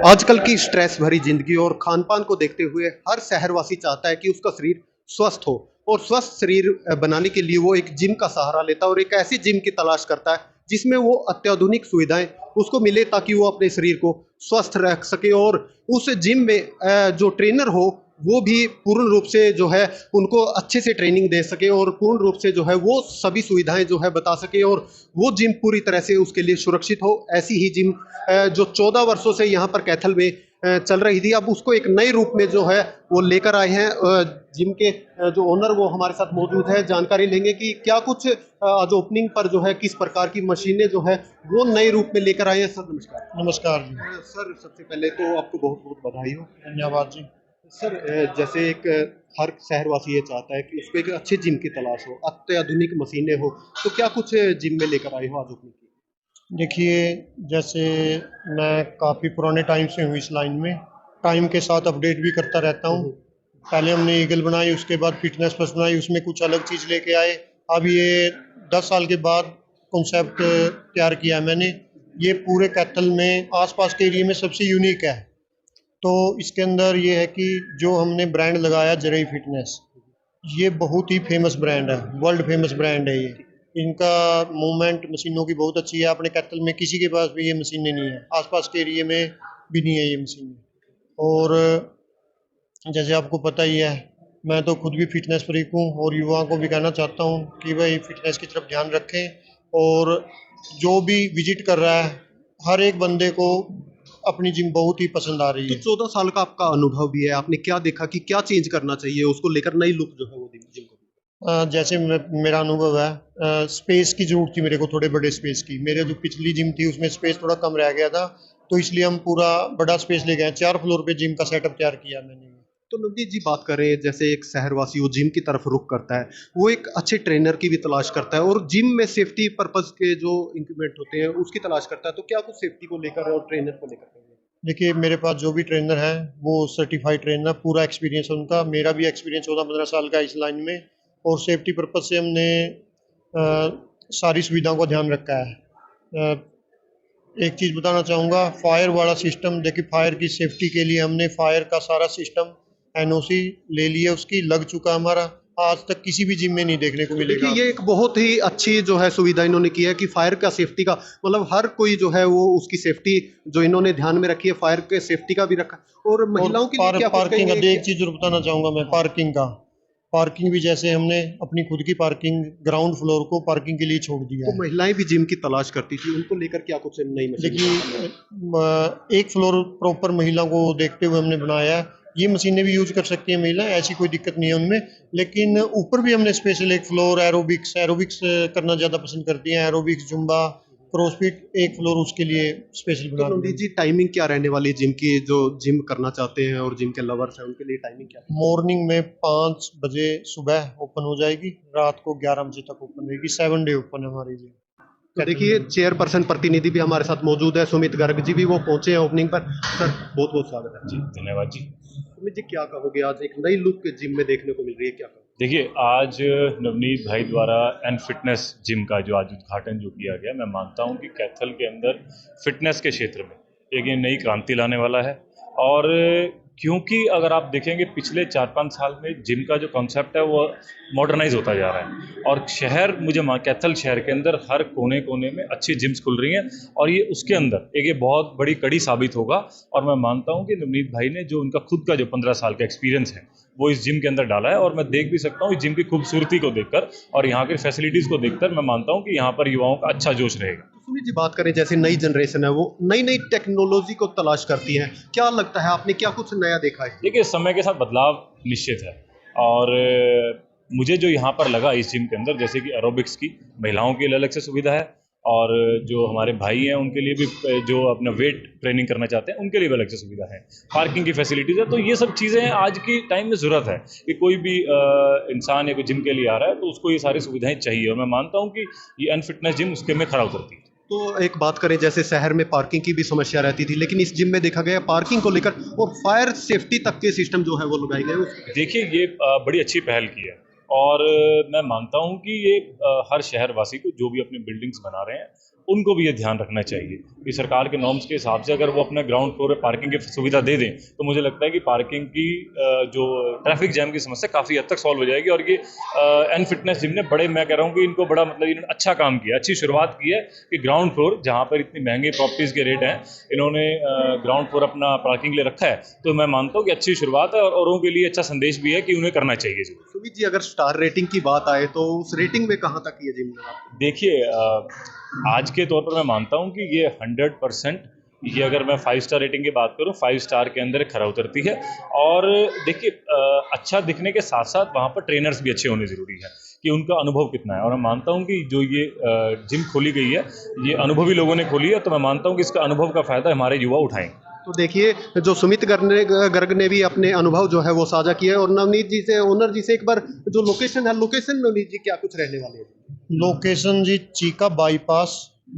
आजकल की स्ट्रेस भरी जिंदगी और खान-पान को देखते हुए हर शहरवासी चाहता है कि उसका शरीर स्वस्थ हो और स्वस्थ शरीर बनाने के लिए वो एक जिम का सहारा लेता है और एक ऐसी जिम की तलाश करता है जिसमें वो अत्याधुनिक सुविधाएं उसको मिले ताकि वो अपने शरीर को स्वस्थ रख सके और उस जिम में जो ट्रेनर हो वो भी पूर्ण रूप से जो है उनको अच्छे से ट्रेनिंग दे सके और पूर्ण रूप से जो है वो सभी सुविधाएं जो है बता सके और वो जिम पूरी तरह से उसके लिए सुरक्षित हो। ऐसी ही जिम जो 14 वर्षों से यहाँ पर कैथल में चल रही थी, अब उसको एक नए रूप में जो है वो लेकर आए हैं। जिम के जो ओनर वो हमारे साथ मौजूद है, जानकारी लेंगे कि क्या कुछ आज ओपनिंग पर जो है किस प्रकार की मशीनें जो है वो नए रूप में लेकर आए हैं। सर नमस्कार। नमस्कार जी। सर सबसे पहले तो आपको बहुत बहुत बधाई हो। धन्यवाद जी। सर जैसे एक हर शहरवासी ये चाहता है कि उसको एक अच्छे जिम की तलाश हो, अत्याधुनिक मशीनें हो, तो क्या कुछ जिम में लेकर आए हो आज ओपनिंग की? देखिए, जैसे मैं काफ़ी पुराने टाइम से हूँ इस लाइन में, टाइम के साथ अपडेट भी करता रहता हूँ। पहले हमने ईगल बनाई, उसके बाद फिटनेस प्लस बनाई, उसमें कुछ अलग चीज़ लेके आए। अब ये 10 साल के बाद कॉन्सेप्ट तैयार किया है मैंने। ये पूरे कैथल में आस-पास के एरिया में सबसे यूनिक है। तो इसके अंदर ये है कि जो हमने ब्रांड लगाया जरई फिटनेस, ये बहुत ही फेमस ब्रांड है, वर्ल्ड फेमस ब्रांड है ये। इनका मूवमेंट मशीनों की बहुत अच्छी है। अपने कैथल में किसी के पास भी ये मशीनें नहीं है, आसपास के एरिए में भी नहीं है ये मशीनें। और जैसे आपको पता ही है, मैं तो खुद भी फिटनेस फ्रीक हूँ और युवाओं को भी कहना चाहता हूँ कि भाई फिटनेस की तरफ ध्यान रखें। और जो भी विजिट कर रहा है, हर एक बंदे को अपनी जिम बहुत ही पसंद आ रही तो है। 14 साल का आपका अनुभव भी है, आपने क्या देखा कि क्या चेंज करना चाहिए उसको लेकर नई लुक जो है वो जिम को? जैसे मेरा अनुभव है, स्पेस की ज़रूरत थी मेरे को, थोड़े बड़े स्पेस की। मेरे जो पिछली जिम थी उसमें स्पेस थोड़ा कम रह गया था, तो इसलिए हम पूरा बड़ा स्पेस ले गए। 4 फ्लोर पे जिम का सेटअप तैयार किया मैंने। तो नवनीत जी बात करें, जैसे एक शहरवासी वो जिम की तरफ रुख करता है, वो एक अच्छे ट्रेनर की भी तलाश करता है और जिम में सेफ्टी पर्पस के जो इक्विपमेंट होते हैं उसकी तलाश करता है, तो क्या कुछ सेफ्टी को लेकर और ट्रेनर को लेकर कहेंगे? देखिए, मेरे पास जो भी ट्रेनर है वो सर्टिफाइड ट्रेनर, पूरा एक्सपीरियंस है उनका। मेरा भी एक्सपीरियंस 14-15 साल का है इस लाइन में। और सेफ्टी पर्पज से हमने सारी सुविधाओं का ध्यान रखा है। एक चीज़ बताना चाहूँगा, फायर वाला सिस्टम, देखिए फायर की सेफ्टी के लिए हमने फायर का सारा सिस्टम एनओसी ले लिया, उसकी लग चुका हमारा। आज तक किसी भी जिम में नहीं देखने को मिलेगा। देखिए ये एक बहुत ही अच्छी जो है सुविधा इन्होंने की है कि फायर का सेफ्टी का मतलब हर कोई जो है वो उसकी सेफ्टी जो इन्होंने ध्यान में रखी है, फायर के सेफ्टी का भी रखा और महिलाओं के लिए क्या कुछ पार्किंग का कहेंगे? एक चीज़ और बताना चाहूँगा मैं, पार्किंग भी जैसे हमने अपनी खुद की पार्किंग ग्राउंड फ्लोर को पार्किंग के लिए छोड़ दिया तो है। महिलाएं भी जिम की तलाश करती थी, उनको लेकर क्या कुछ नई मशीन? देखिए, एक फ्लोर प्रॉपर महिला को देखते हुए हमने बनाया है। ये मशीनें भी यूज कर सकती हैं महिला, ऐसी कोई दिक्कत नहीं है उनमें। लेकिन ऊपर भी हमने स्पेशल एक फ्लोर एरोबिक्स करना ज़्यादा पसंद करती हैं, एरोबिक्स, जुम्बा, क्रॉसफिट, एक फ्लोर उसके लिए स्पेशल तो बना दिया नवनीत है। जी टाइमिंग क्या रहने वाली है जिम की, जो जिम करना चाहते हैं और जिम के लवर्स हैं उनके लिए टाइमिंग क्या है? मॉर्निंग में 5 बजे सुबह ओपन हो जाएगी, रात को 11 बजे तक ओपन रहेगी। 7 डे ओपन है हमारी जिम। तो देखिए चेयरपर्सन प्रतिनिधि भी हमारे साथ मौजूद है, सुमित गर्ग जी भी वो पहुंचे हैं ओपनिंग पर। सर बहुत बहुत स्वागत है। जी, धन्यवाद जी। सुमित जी क्या कहोगे, आज एक नई लुक जिम में देखने को मिल रही है, क्या कहोगे? देखिए, आज नवनीत भाई द्वारा एन फिटनेस जिम का जो आज उद्घाटन जो किया गया, मैं मानता हूं कि कैथल के अंदर फिटनेस के क्षेत्र में एक ये नई क्रांति लाने वाला है। और क्योंकि अगर आप देखेंगे पिछले 4-5 साल में जिम का जो कॉन्सेप्ट है वो मॉडर्नाइज होता जा रहा है और कैथल शहर के अंदर हर कोने कोने में अच्छी जिम्स खुल रही हैं और ये उसके अंदर एक ये बहुत बड़ी कड़ी साबित होगा। और मैं मानता हूं कि नवनीत भाई ने जो उनका खुद का जो 15 साल का एक्सपीरियंस है वो इस जिम के अंदर डाला है और मैं देख भी सकता हूँ इस जिम की खूबसूरती को देखकर और यहाँ की फैसिलिटीज़ को देखकर मैं मानता हूँ कि यहाँ पर युवाओं का अच्छा जोश रहेगा। तो सुमित जी बात करें, जैसे नई जनरेशन है वो नई नई टेक्नोलॉजी को तलाश करती है, क्या लगता है आपने क्या कुछ नया देखा है? देखिए, समय के साथ बदलाव निश्चित है और मुझे जो यहाँ पर लगा इस जिम के अंदर, जैसे कि एरोबिक्स की महिलाओं के लिए अलग से सुविधा है और जो हमारे भाई हैं उनके लिए भी जो अपना वेट ट्रेनिंग करना चाहते हैं उनके लिए भी अलग से सुविधा है, पार्किंग की फैसिलिटीज़ है। तो ये सब चीज़ें हैं आज की टाइम में ज़रूरत है कि कोई भी इंसान या कोई जिम के लिए आ रहा है तो उसको ये सारी सुविधाएं चाहिए और मैं मानता हूँ कि ये अनफिटनेस जिम उसके में खड़ा उतरती है। तो एक बात करें, जैसे शहर में पार्किंग की भी समस्या रहती थी, लेकिन इस जिम में देखा गया पार्किंग को लेकर और फायर सेफ्टी तक के सिस्टम जो है वो लगाए गए। देखिए, ये बड़ी अच्छी पहल की है और मैं मानता हूँ कि ये हर शहरवासी को जो भी अपनी बिल्डिंग्स बना रहे हैं उनको भी ये ध्यान रखना चाहिए कि सरकार के नॉर्म्स के हिसाब से अगर वो अपने ग्राउंड फ्लोर पे पार्किंग की सुविधा दे दें तो मुझे लगता है कि पार्किंग की जो ट्रैफिक जैम की समस्या काफ़ी हद तक सॉल्व हो जाएगी। और ये एन फिटनेस जिम ने बड़े, मैं कह रहा हूँ कि इनको बड़ा मतलब इन्होंने अच्छा काम किया, अच्छी शुरुआत की है कि ग्राउंड फ्लोर जहाँ पर इतनी महंगी प्रॉपर्टीज़ के रेट हैं, इन्होंने ग्राउंड फ्लोर अपना पार्किंग ले रखा है। तो मैं मानता हूँ कि अच्छी शुरुआत है और औरों के लिए अच्छा संदेश भी है कि उन्हें करना चाहिए जी। सुमित जी, अगर स्टार रेटिंग की बात आए तो उस रेटिंग में कहाँ तक ये जिम लगा? देखिए आज के तौर पर मैं मानता हूँ कि ये 100%, ये अगर मैं 5 स्टार रेटिंग की बात करूँ 5 स्टार के अंदर खरा उतरती है। और देखिए अच्छा दिखने के साथ साथ वहाँ पर ट्रेनर्स भी अच्छे होने ज़रूरी है कि उनका अनुभव कितना है। और मैं मानता हूँ कि जो ये जिम खोली गई है ये अनुभवी लोगों ने खोली है, तो मैं मानता हूँ कि इसका अनुभव का फ़ायदा हमारे युवा उठाएंगे। तो देखिए, जो सुमित गर्ग ने भी अपने अनुभव जो है वो साझा किए, और नवनीत जी से, ओनर जी से एक बार जो लोकेशन है, लोकेशन नवनीत जी क्या कुछ रहने वाले हैं? लोकेशन जी चीका बाईपास,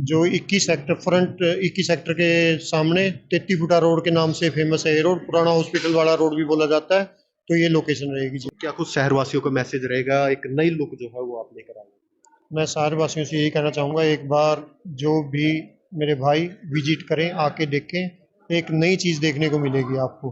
जो 21 सेक्टर फ्रंट 21 सेक्टर के सामने 33 फुटा रोड के नाम से फेमस है। ये रोड पुराना हॉस्पिटल वाला रोड भी बोला जाता है। तो ये लोकेशन रहेगी जी। क्या कुछ शहरवासियों को मैसेज रहेगा, एक नई लुक जो है वो आप लेकर आए? मैं सारे वासियों से यही कहना चाहूँगा, एक बार जो भी मेरे भाई विजिट करें, आके देखें, एक नई चीज़ देखने को मिलेगी आपको।